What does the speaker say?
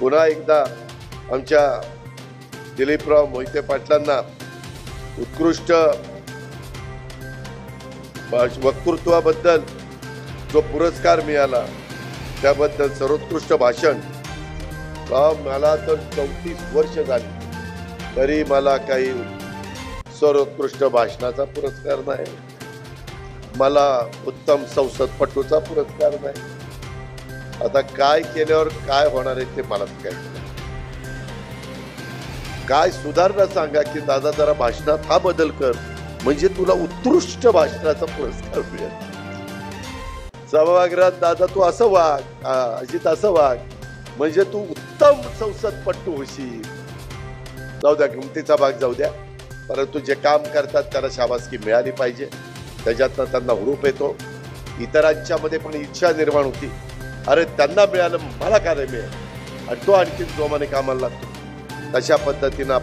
पुन्हा एकदा आमच्या दिलीपराव मोहिते पाटलांना उत्कृष्ट वक्तृत्वाबद्दल जो पुरस्कार मिळाला त्याबद्दल सर्वोत्कृष्ट भाषण. मला तर 34 वर्ष झाली तरी मला काही सर्वोत्कृष्ट भाषणाचा पुरस्कार नाही, मला उत्तम संसदपटूचा पुरस्कार नाही. आता काय केल्यावर काय होणार आहे ते मला काय सुधारणा सांगा की दादा जरा भाषणात हा बदल कर म्हणजे तुला उत्कृष्ट भाषणाचा पुरस्कार मिळेल. सभागृहात दादा तू असं वाग, अजित असं वाग म्हणजे तू उत्तम संसदपटू होशील. जाऊ द्या, किमतीचा भाग जाऊ द्या, परंतु जे काम करतात त्याला शाबासकी मिळाली पाहिजे. त्याच्यातनं त्यांना हुरूप येतो, इतरांच्या मध्ये पण इच्छा निर्माण होती, अरे त्यांना मिळालं मला काय नाही मिळेल, आणि तो आणखी जोमाने कामाला लागतो. तशा पद्धतीनं